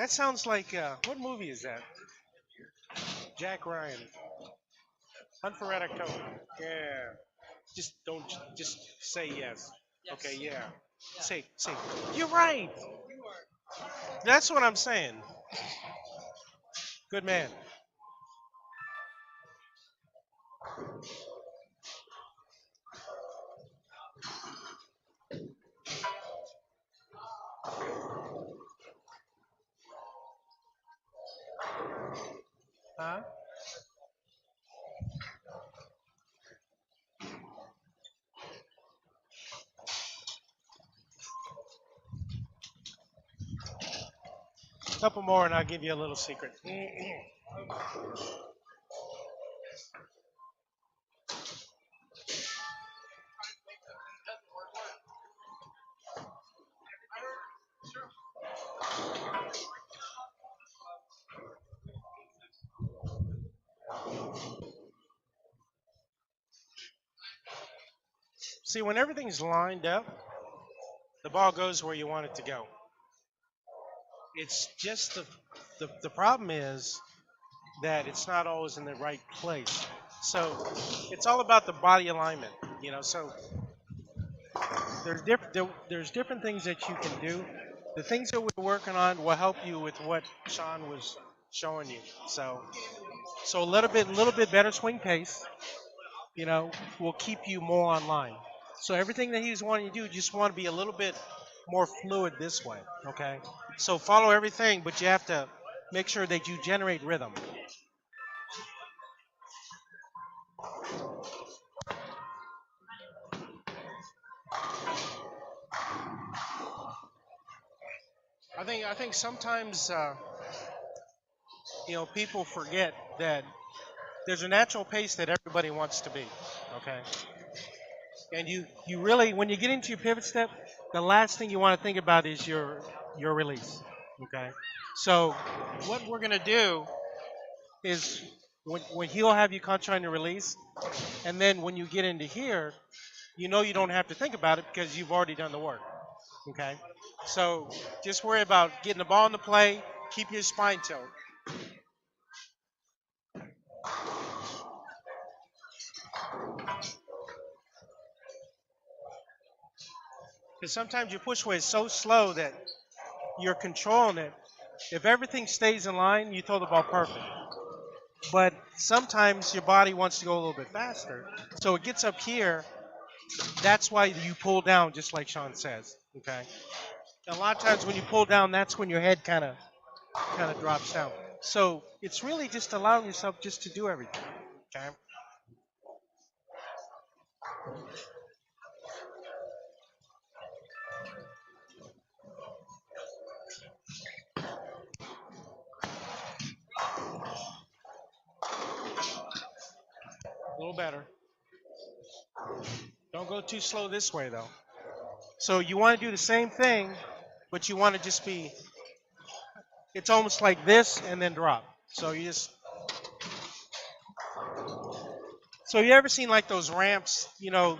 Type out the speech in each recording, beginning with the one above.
That sounds like what movie is that? Jack Ryan. Hunt for Red October. Yeah. Just don't. Just say yes. Okay. Yeah. Say. You're right. That's what I'm saying. Good man. Huh? A couple more, and I'll give you a little secret. See, when everything's lined up, the ball goes where you want it to go. It's just the problem is that it's not always in the right place. So it's all about the body alignment, So there's different things that you can do. The things that we're working on will help you with what Sean was showing you. So a little bit better swing pace, will keep you more online. So everything that he's wanting to do, just want to be a little bit more fluid this way, okay? So follow everything, but you have to make sure that you generate rhythm. I think sometimes people forget that there's a natural pace that everybody wants to be, okay? And you really, when you get into your pivot step, the last thing you want to think about is your release, okay? So what we're gonna do is when he'll have you concentrate on your release, and then when you get into here, you don't have to think about it because you've already done the work, okay? So just worry about getting the ball in the play, keep your spine tilt. Because sometimes your push weight is so slow that you're controlling it. If everything stays in line, you throw the ball perfect. But sometimes your body wants to go a little bit faster. So it gets up here. That's why you pull down, just like Sean says. Okay. And a lot of times when you pull down, that's when your head kind of drops down. So it's really just allowing yourself just to do everything. Okay. A little better. Don't go too slow this way though. So you want to do the same thing, but you want to just be. It's almost like this and then drop. So you just. So you ever seen like those ramps? Well,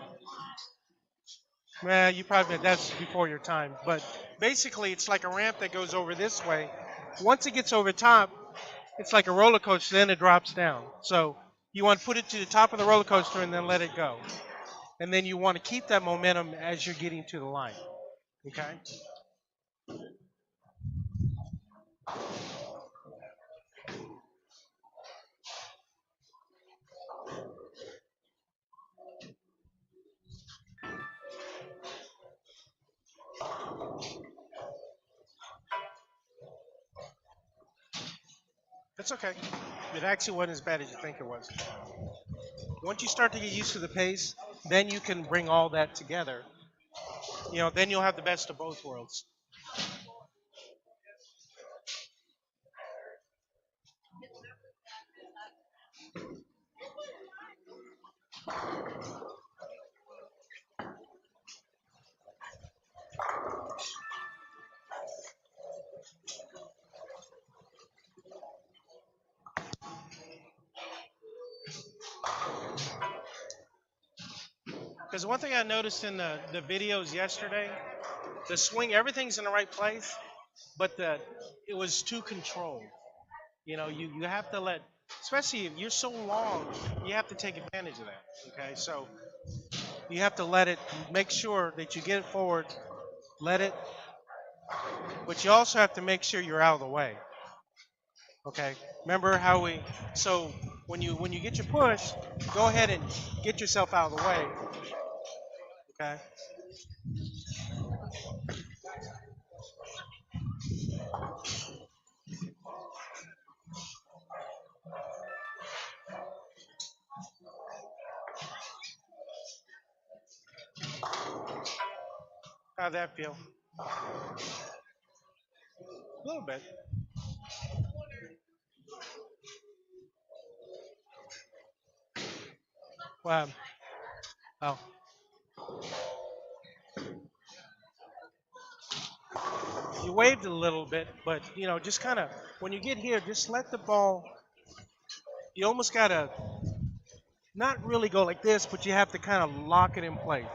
you probably that's before your time, but basically it's like a ramp that goes over this way. Once it gets over top, it's like a roller coaster, then it drops down. So you want to put it to the top of the roller coaster and then let it go. And then you want to keep that momentum as you're getting to the line. Okay? That's okay. It actually wasn't as bad as you think it was. Once you start to get used to the pace, then you can bring all that together. Then you'll have the best of both worlds. Because one thing I noticed in the videos yesterday, the swing, everything's in the right place, but it was too controlled. You have to let, especially if you're so long, you have to take advantage of that. Okay, so you have to let it, make sure that you get it forward, let it, but you also have to make sure you're out of the way. Okay, remember how so when you get your push, go ahead and get yourself out of the way. Okay, how'd that feel? A little bit. Well, oh, you waved a little bit, but just kind of when you get here, just let the ball. You almost gotta not really go like this, but you have to kind of lock it in place.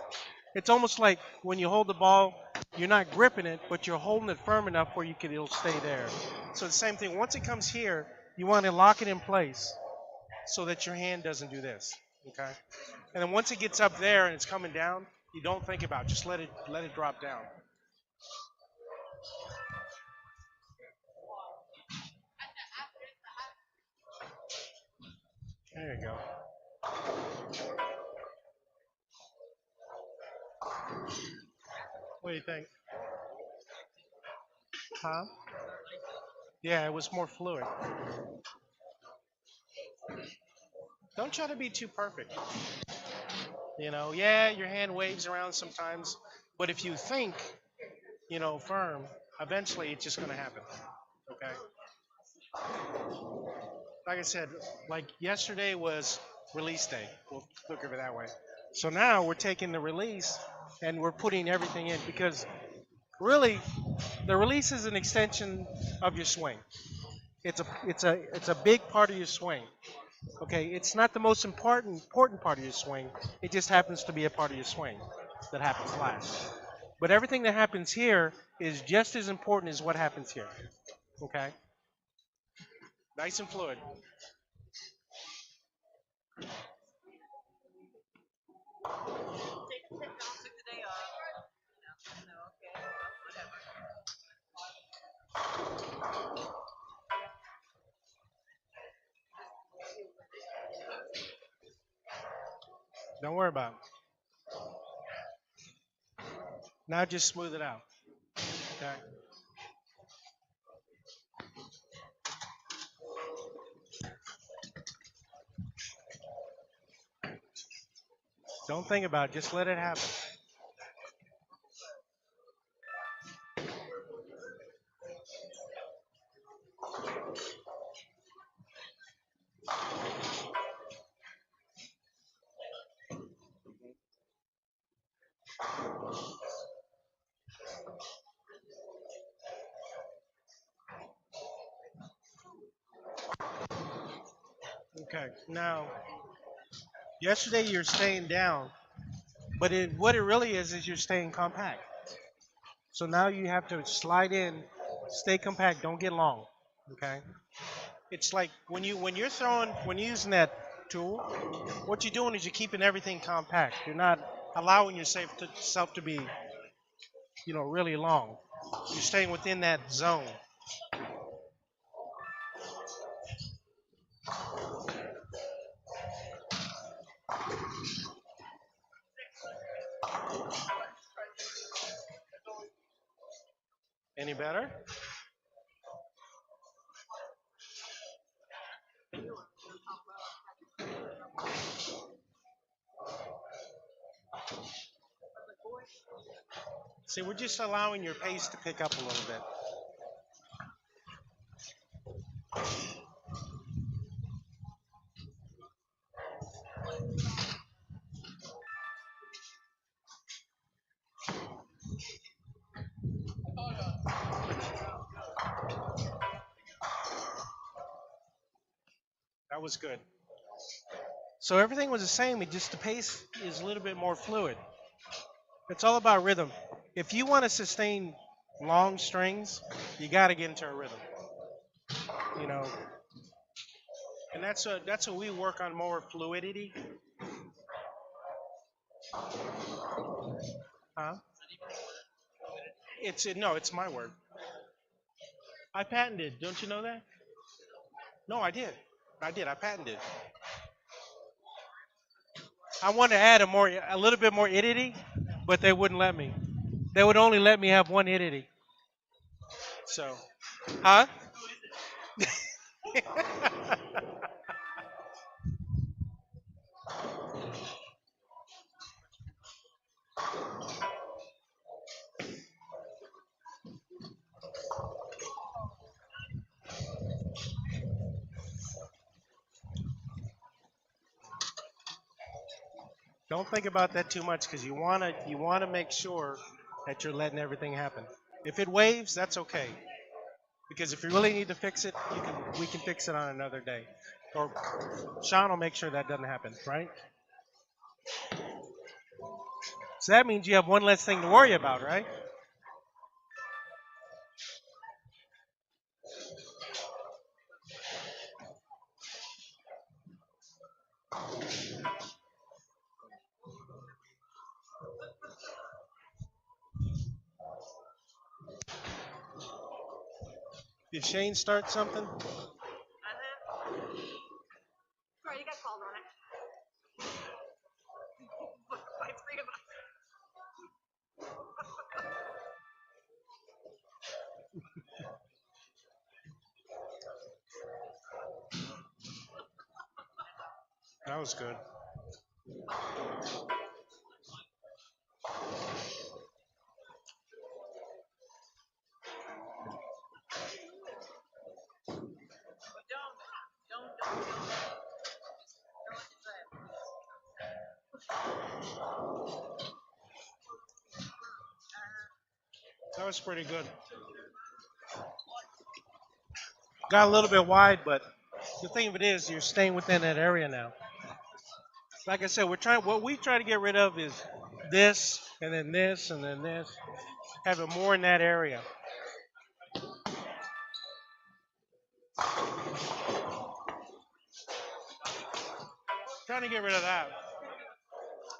It's almost like when you hold the ball, you're not gripping it, but you're holding it firm enough where it'll stay there. So the same thing. Once it comes here, you want to lock it in place so that your hand doesn't do this. Okay. And then once it gets up there and it's coming down, you don't think about it. Just let it drop down. There you go. What do you think? Huh? Yeah, it was more fluid. Don't try to be too perfect. Yeah, your hand waves around sometimes, but if you think, firm, eventually it's just going to happen. Okay. Like I said, like yesterday was release day. We'll look at it that way. So now we're taking the release and we're putting everything in because really the release is an extension of your swing. It's a big part of your swing. Okay, it's not the most important part of your swing. It just happens to be a part of your swing that happens last. But everything that happens here is just as important as what happens here. Okay, nice and fluid. Don't worry about it. Now just smooth it out. Okay. Don't think about it. Just let it happen. Okay. Now, yesterday you're staying down, but what it really is you're staying compact. So now you have to slide in, stay compact, don't get long. Okay. It's like when you're using that tool, what you're doing is you're keeping everything compact. You're not allowing yourself to be, really long. You're staying within that zone. Any better? See, we're just allowing your pace to pick up a little bit. That was good. So everything was the same. It just the pace is a little bit more fluid. It's all about rhythm. If you want to sustain long strings, you got to get into a rhythm, you know. And that's what we work on, more fluidity. Huh? No, it's my word. I patented. Don't you know that? No, I did. I did. I patented. I wanted to add a little bit more idity, but they wouldn't let me. They would only let me have one idity. So, huh? Don't think about that too much because you wanna make sure that you're letting everything happen. If it waves, that's okay. Because if you really need to fix it, we can fix it on another day. Or Sean will make sure that doesn't happen, right? So that means you have one less thing to worry about, right? Did Shane start something? Sorry, you got called on it. By three of us. That was good. That was pretty good. Got a little bit wide, but the thing of it is, you're staying within that area now. Like I said, what we try to get rid of is this, and then this, and then this. Have it more in that area. Trying to get rid of that.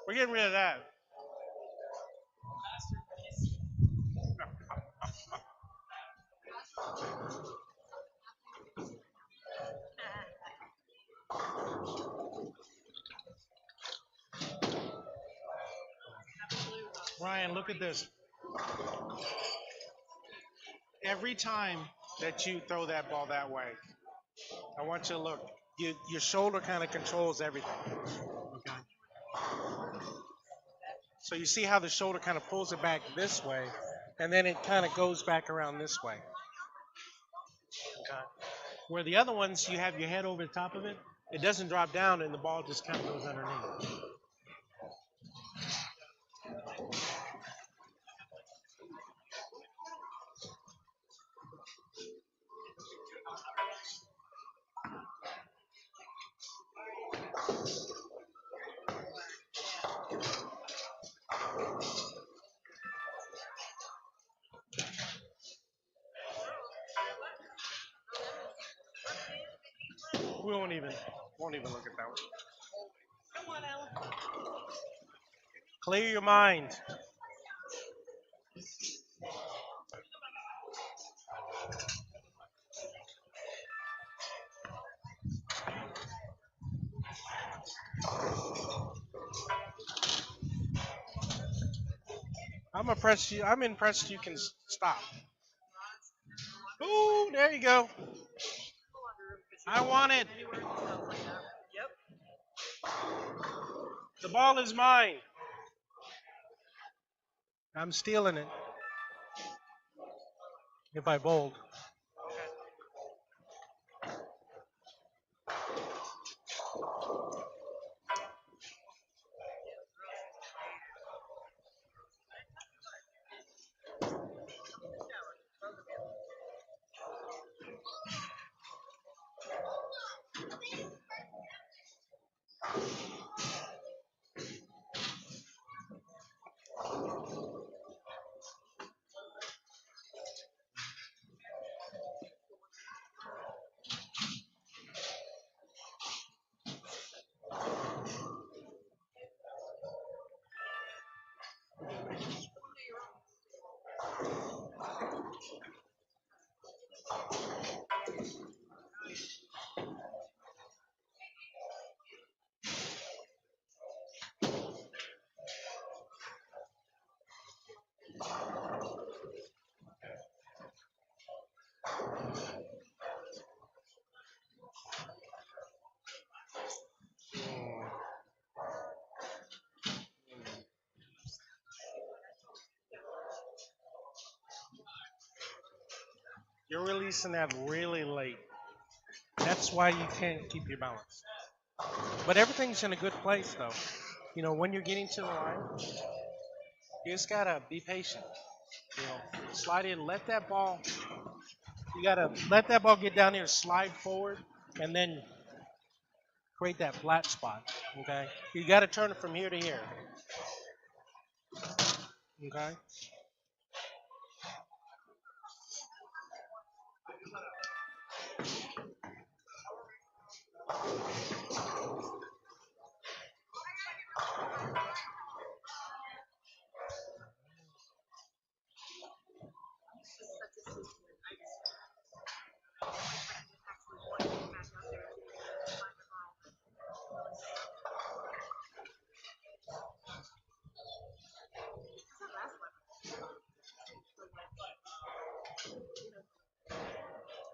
We're getting rid of that. Ryan, look at this. Every time that you throw that ball that way, I want you to look. Your shoulder kind of controls everything. Okay. So you see how the shoulder kind of pulls it back this way, and then it kind of goes back around this way. Okay. Where the other ones, you have your head over the top of it. It doesn't drop down, and the ball just kind of goes underneath. We won't even look at that one. Come on, Alan. Clear your mind. I'm impressed you can stop. Ooh, there you go. I want it. Yep. The ball is mine. I'm stealing it. If I bold. You're releasing that really late. That's why you can't keep your balance. But everything's in a good place though. You know, when you're getting to the line, you just gotta be patient. You know, slide in, let that ball. You gotta let that ball get down here, slide forward, and then create that flat spot. Okay, you gotta turn it from here to here. Okay.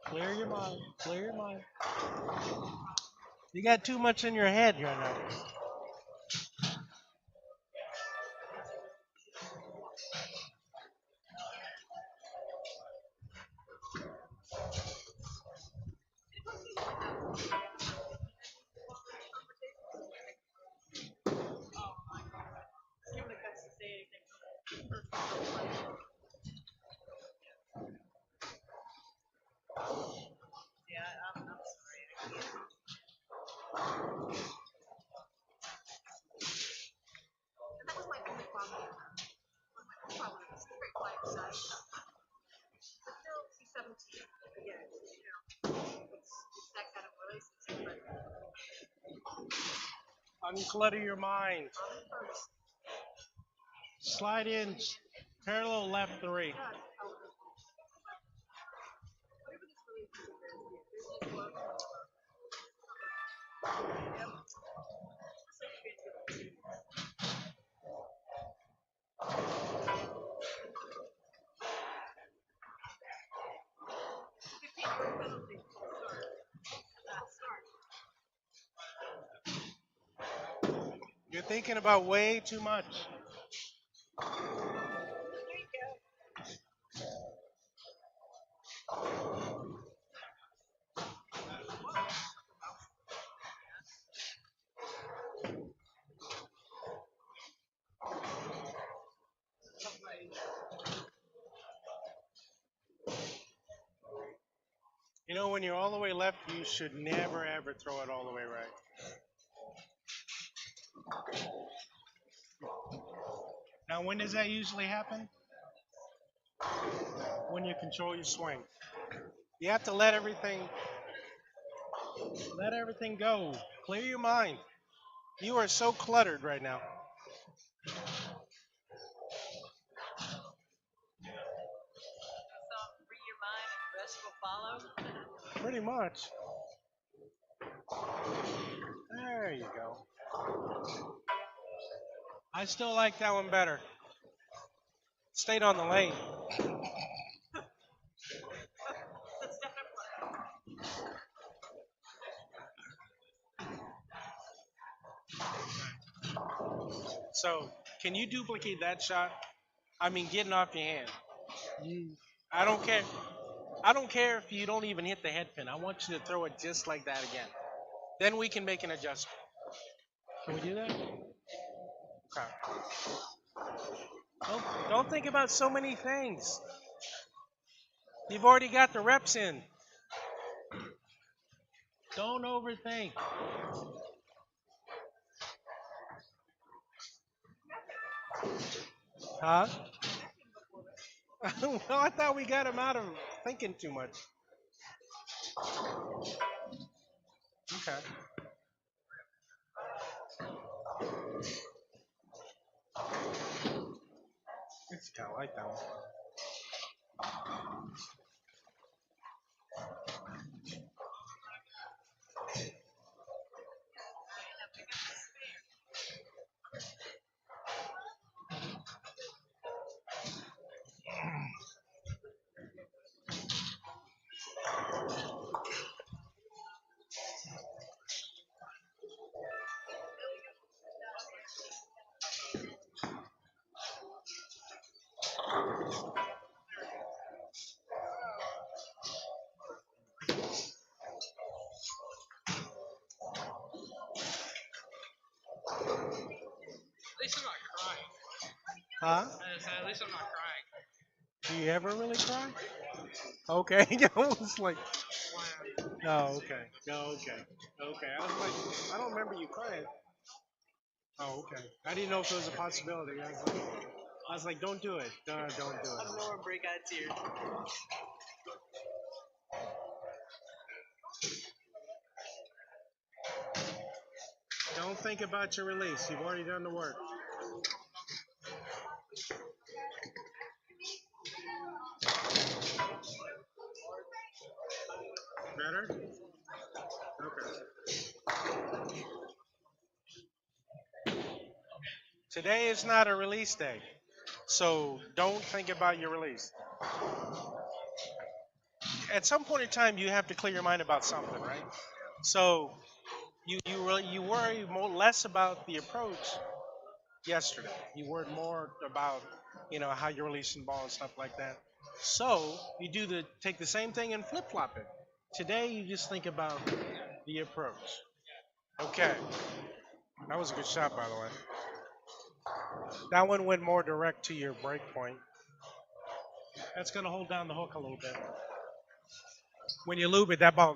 Clear your mind. Clear your mind. You got too much in your head right now. Give him the guts to say anything. Yeah, I'm sorry. I can't. And that was my only problem. My only problem is he's a very quiet son. But still, he's 17. Again, you know, it's that kind of relationship. But Unclutter your mind. I'm the first. Slide in parallel left 3. God, whatever this relationship is, business, work, yep. Just like you're going to do. 15-yard penalty. Start. You're thinking about way too much. There you go. You know, when you're all the way left, you should never ever throw it all the way right. Now, when does that usually happen? When you control your swing. You have to let everything go. Clear your mind. You are so cluttered right now. So free your mind and the rest will follow. Pretty much. There you go. I still like that one better. Stayed on the lane. That's definitely. So, can you duplicate that shot? I mean, getting off your hand. I don't care. I don't care if you don't even hit the head pin. I want you to throw it just like that again. Then we can make an adjustment. Can we do that? Okay. Don't think about so many things. You've already got the reps in. Don't overthink. Huh? Well, I thought we got him out of thinking too much. Okay. It's kind of like that one. least I'm not crying. Huh? At least I'm not crying. Do you ever really cry? Okay. I was like, no, okay. No, okay. Okay. I was like, I don't remember you crying. Oh, okay. I didn't know if it was a possibility. I was like, don't do it. No, don't do it. I don't know where break out of tears. Don't think about your release. You've already done the work. Better? Okay. Today is not a release day. So don't think about your release. At some point in time, you have to clear your mind about something, right? So you worry less about the approach yesterday. You worried more about how you're releasing the ball and stuff like that. So you take the same thing and flip flop it. Today you just think about the approach. Okay, that was a good shot, by the way. That one went more direct to your break point. That's going to hold down the hook a little bit. When you loop it, that ball.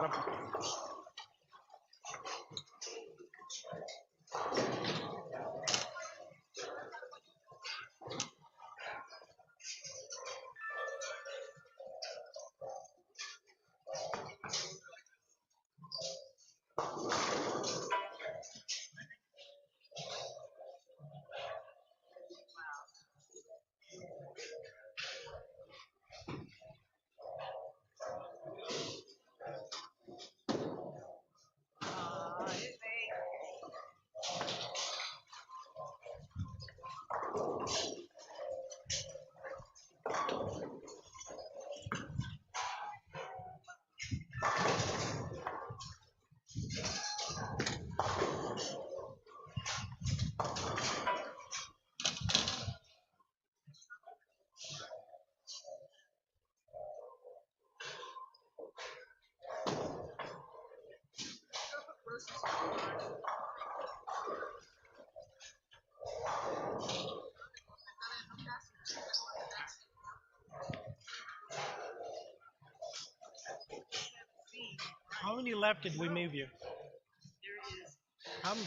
How many left did we move you?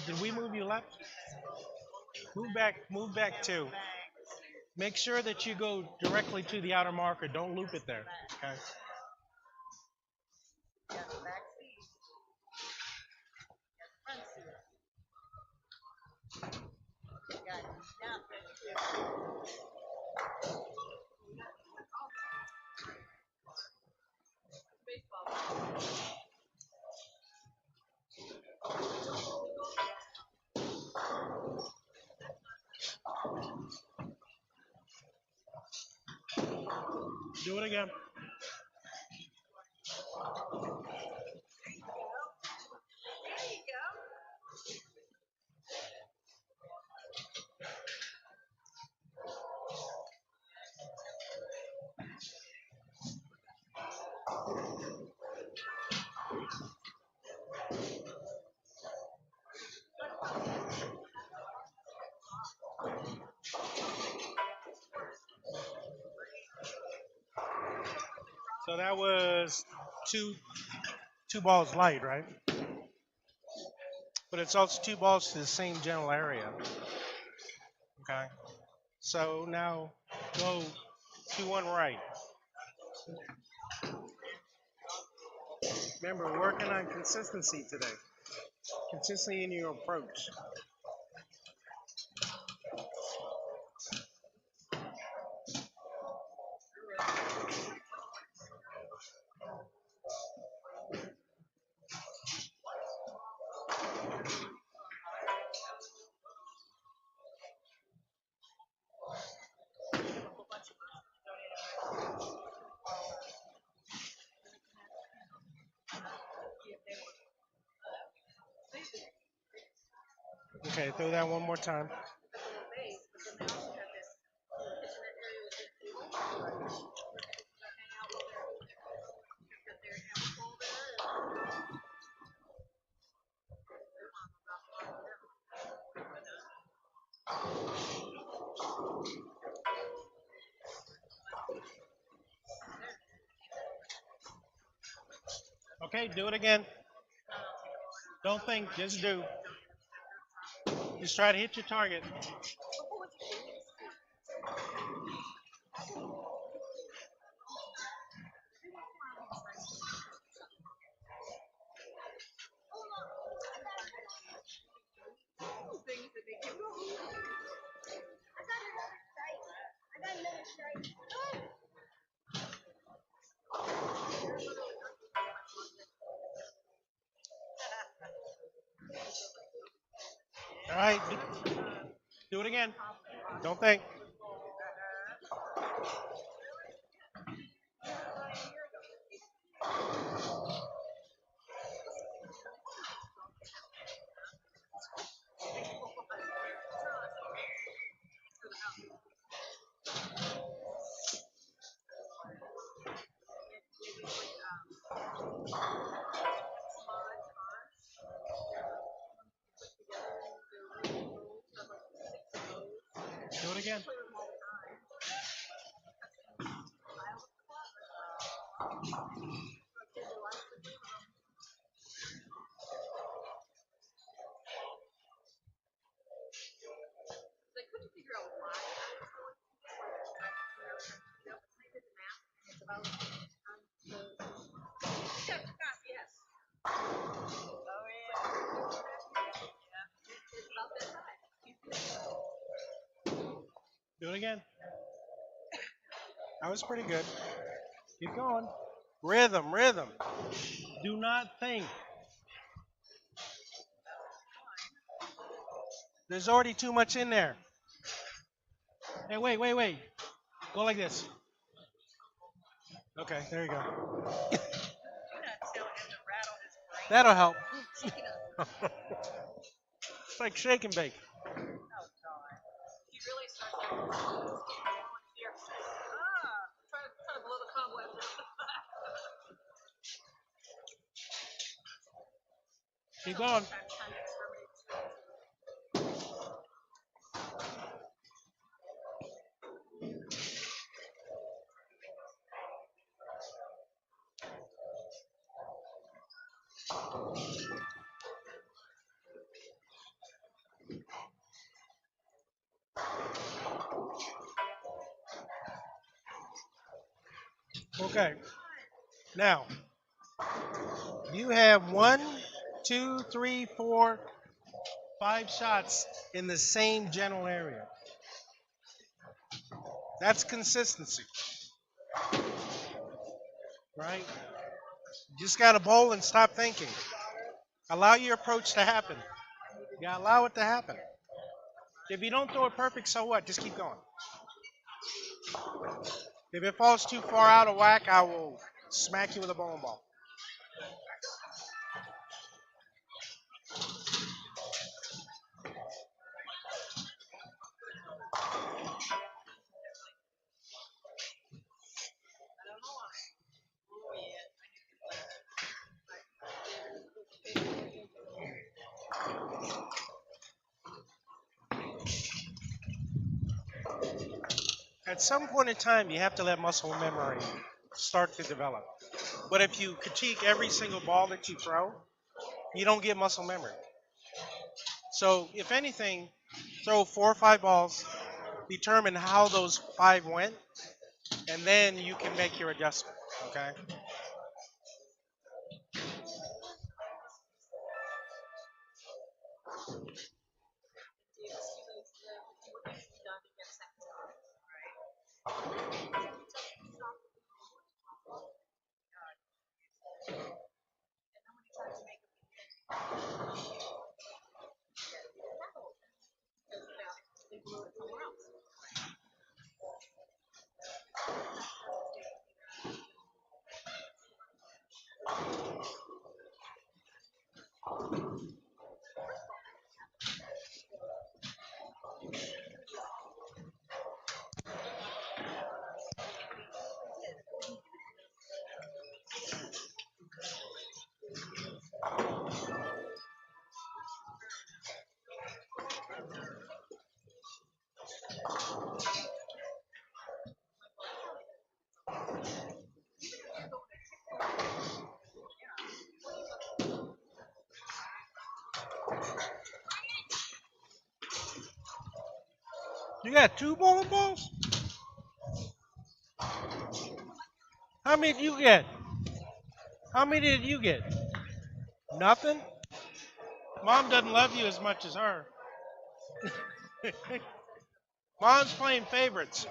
Did we move you left? Move back two. Make sure that you go directly to the outer marker. Don't loop it there. Okay. Do it again. So that was two balls light, right? But it's also two balls to the same general area. Okay. So now go 2-1 right. Remember, we're working on consistency today. Consistency in your approach. Okay, throw that one more time. Okay, do it again. Don't think, just do. Just try to hit your target. Things that make you go. I got another strike. All right, do it again. Don't think. Do it again. I couldn't figure out why I was going to get I did the math, and it's about yes. Oh yeah. It's about that high. Do it again. That was pretty good. Keep going. Rhythm, rhythm. Do not think. There's already too much in there. Hey, wait. Go like this. Okay, there you go. That'll help. It's like shake and bake. He really starts here. Trying to blow the cobwebs out. Keep going. Okay. Now, you have 1, 2, 3, 4, 5 shots in the same general area. That's consistency. Right? You just got to bowl and stop thinking. Allow your approach to happen. You got to allow it to happen. If you don't throw it perfect, so what? Just keep going. If it falls too far out of whack, I will smack you with a bowling ball. At some point in time, you have to let muscle memory start to develop. But if you critique every single ball that you throw, you don't get muscle memory. So if anything, throw 4 or 5 balls, determine how those 5 went, and then you can make your adjustment, okay? You got 2 bowling balls? How many did you get? How many did you get? Nothing? Mom doesn't love you as much as her. Mom's playing favorites.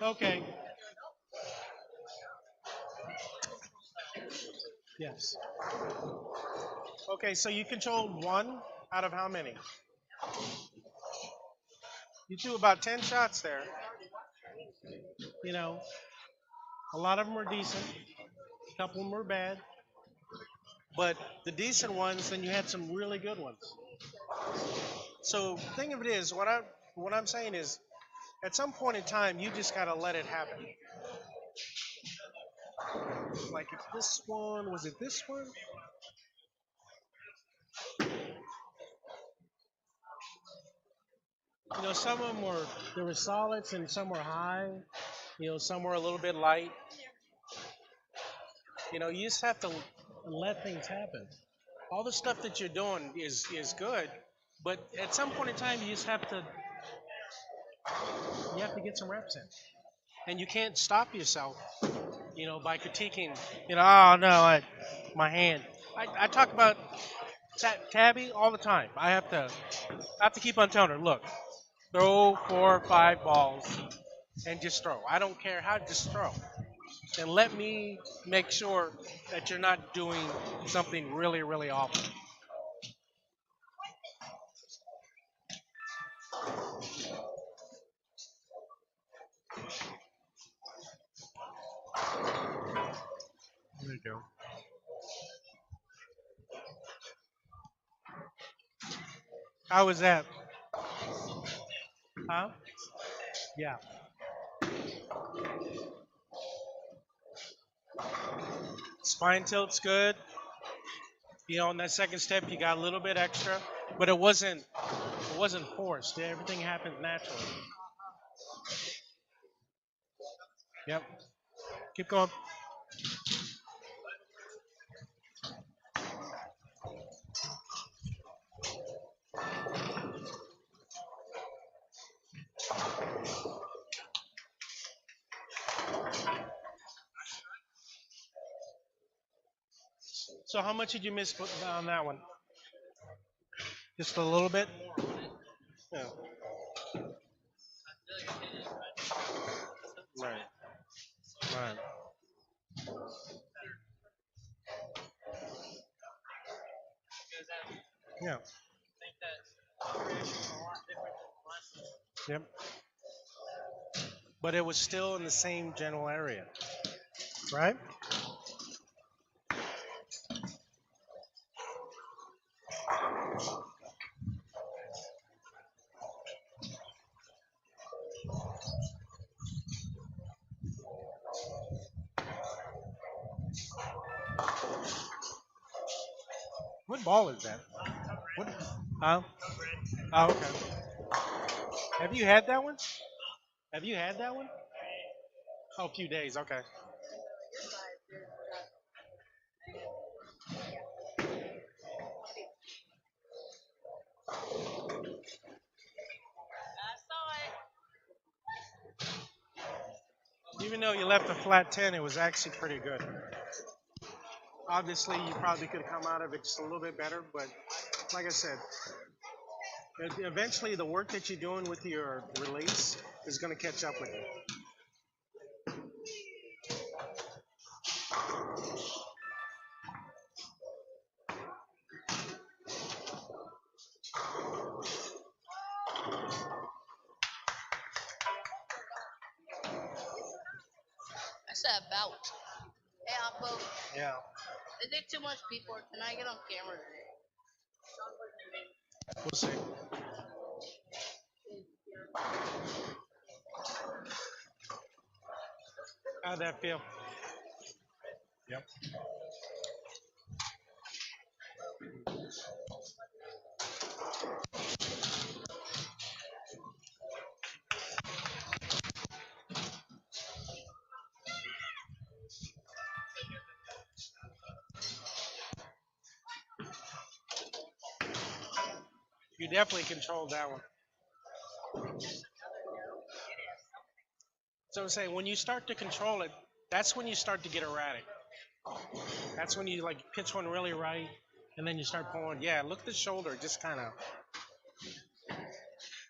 Okay. Yes. Okay, so you controlled 1 out of how many? You threw about 10 shots there. You know, a lot of them were decent. A couple of them were bad. But the decent ones, then you had some really good ones. So the thing of it is, what I'm saying is, at some point in time, you just gotta let it happen. Like if this one, was it this one? You know, some of them there were solids and some were high. You know, some were a little bit light. You know, you just have to let things happen. All the stuff that you're doing is good, but at some point in time, you have to get some reps in, and you can't stop yourself. You know, by critiquing. You know, oh no, my hand. I talk about Tabby all the time. I have to keep on telling her, look, throw 4 or 5 balls and just throw. I don't care how, just throw. And let me make sure that you're not doing something really, really awful. There you go. How was that? Huh? Yeah. Spine tilt's good. You know, in that second step, you got a little bit extra, but it wasn't forced. Everything happened naturally. Yep. Keep going. So how much did you miss on that one? Just a little bit? Yeah. Right. Right. Yeah. Yep. But it was still in the same general area, right? What ball is that? What? Huh? Oh, okay. Have you had that one? Have you had that one? Oh, a few days. Okay. Even though you left a flat 10, it was actually pretty good. Obviously, you probably could have come out of it just a little bit better, but like I said, eventually the work that you're doing with your release is going to catch up with you. I said about. Hey, Oppo. Yeah. Is it too much people? Or can I get on camera today? We'll see. How'd that feel? Yep. You definitely controlled that one. So I'm saying when you start to control it, that's when you start to get erratic. That's when you like pitch one really right, and then you start pulling. Yeah, look at the shoulder, just kind of.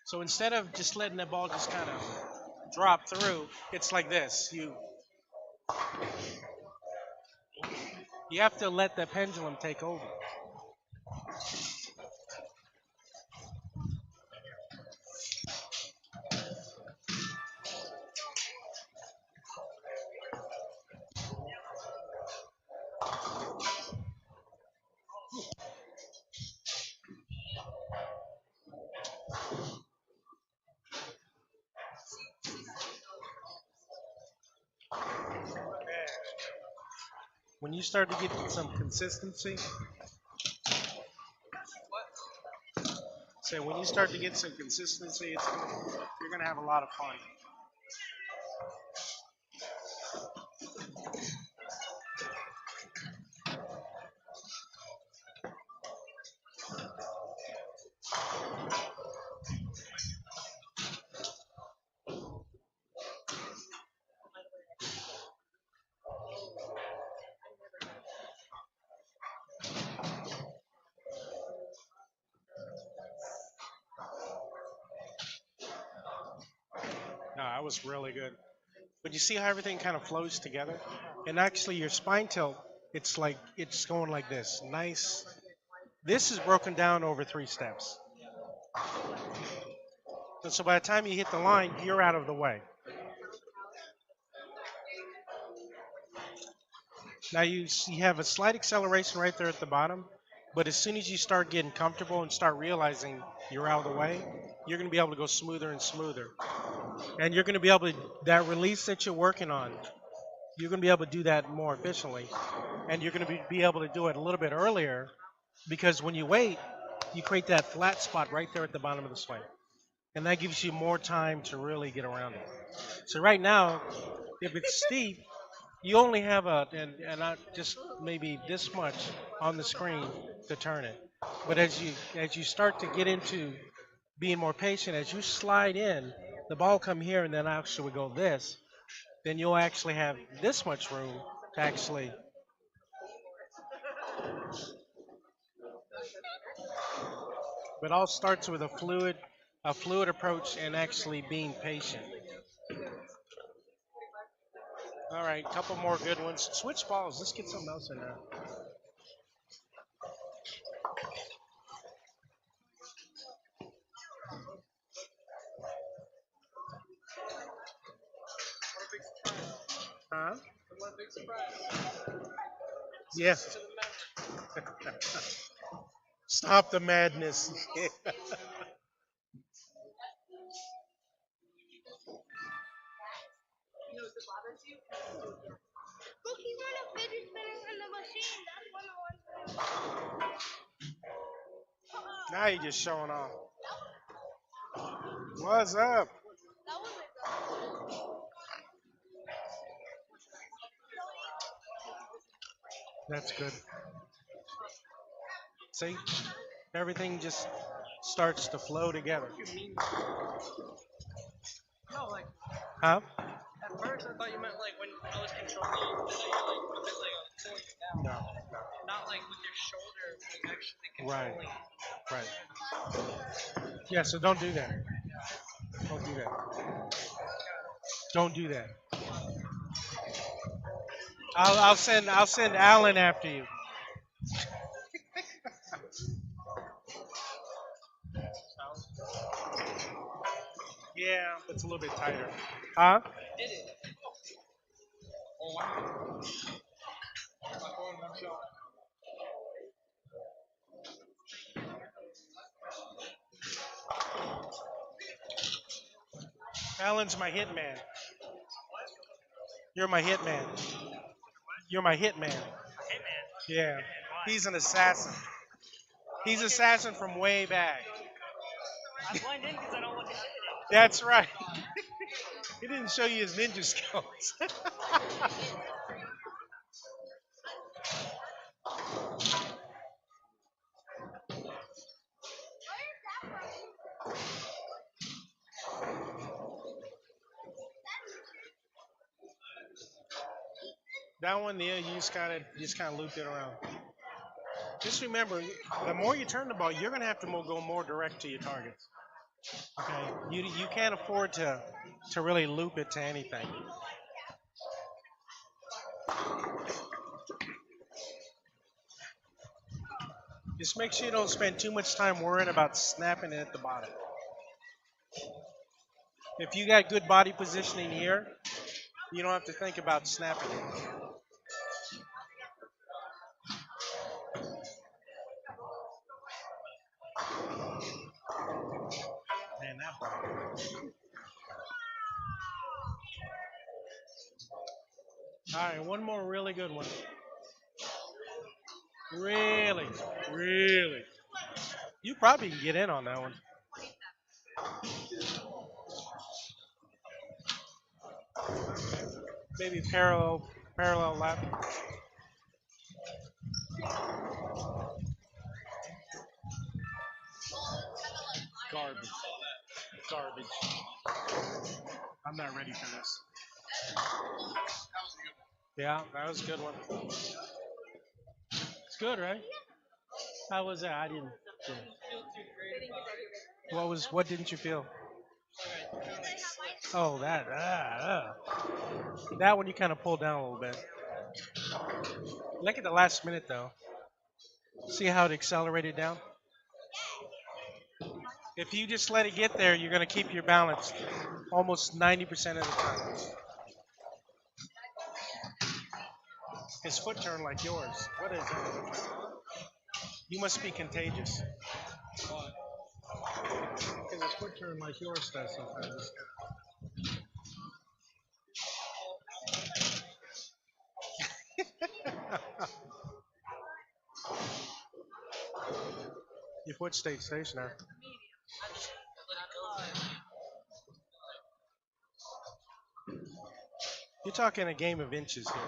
So instead of just letting the ball just kind of drop through, it's like this. You have to let the pendulum take over. When you start to get some consistency, say when you start to get some consistency, you're gonna have a lot of fun. No, that was really good. But you see how everything kind of flows together? And actually your spine tilt, it's like it's going like this. Nice. This is broken down over 3 steps. And so by the time you hit the line, you're out of the way. Now you have a slight acceleration right there at the bottom, but as soon as you start getting comfortable and start realizing you're out of the way, you're going to be able to go smoother and smoother. And you're going to be able to, that release that you're working on, you're going to be able to do that more efficiently. And you're going to be able to do it a little bit earlier because when you wait, you create that flat spot right there at the bottom of the swing. And that gives you more time to really get around it. So right now, if it's steep, you only have and not just maybe this much on the screen to turn it. But as you start to get into being more patient, as you slide in, the ball come here and then actually go this, then you'll actually have this much room to actually. But all starts with a fluid approach and actually being patient. All right, couple more good ones. Switch balls. Let's get something else in there. Huh? Yeah. Stop the madness. Look, he's on a fidget spinner in the machine. That's one of the ones. Now you're just showing off. What's up? That was it. That's good. See? Everything just starts to flow together. No, like Huh? at first I thought you meant like when I was controlling you, I thought you like meant like pulling it down. No. Not like with your shoulder like actually Right. controlling. Right. Yeah, so don't do that. Don't do that. Don't do that. I'll send Alan after you. Yeah, it's a little bit tighter. Huh? Did it? Oh wow. My phone won't show. Alan's my hitman. You're my hitman. You're my hitman. Hitman. Yeah. He's an assassin. He's assassin from way back. I blend in because I don't look at shit. That's right. He didn't show you his ninja skills. That one there, you just kind of loop it around. Just remember, the more you turn the ball, you're gonna have to go more direct to your targets. Okay, you can't afford to really loop it to anything. Just make sure you don't spend too much time worrying about snapping it at the bottom. If you got good body positioning here, you don't have to think about snapping it. Man, that ball. All right, one more really good one. Really, really. You probably can get in on that one. Maybe parallel lap. Garbage. Garbage. I'm not ready for this. Yeah, that was a good one. It's good, right? How was that? I didn't. What didn't you feel? Oh, that one you kind of pulled down a little bit. Look at the last minute though. See how it accelerated down? If you just let it get there, you're going to keep your balance almost 90% of the time. His foot turned like yours. What is that? You must be contagious. Because his foot turned like yours does sometimes. Your foot stayed stationary. You're talking a game of inches here.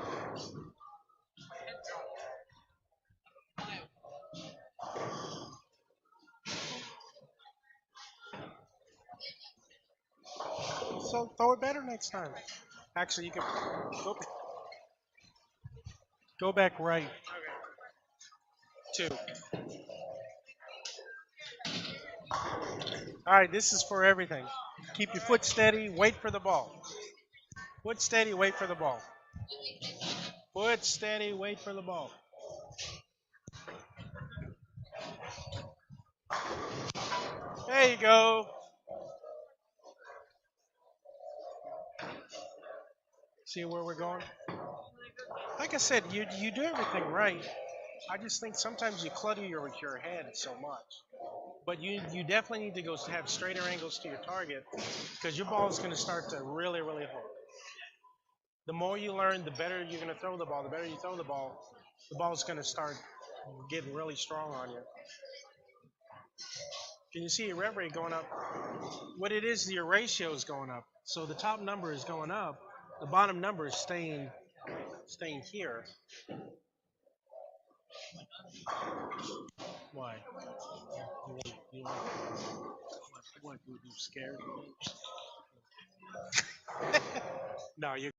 So throw it better next time. Actually, you can go back right. Two. All right, this is for everything. Keep your foot steady. Wait for the ball. Foot steady. Wait for the ball. Foot steady. Wait for the ball. There you go. See where we're going? Like I said, you do everything right. I just think sometimes you clutter your head so much. But you definitely need to go have straighter angles to your target because your ball is going to start to really, really hold. The more you learn, the better you're going to throw the ball. The better you throw the ball is going to start getting really strong on you. Can you see your rev rate going up? What it is, your ratio is going up. So the top number is going up. The bottom number is staying here. Why? What? You scared? No, you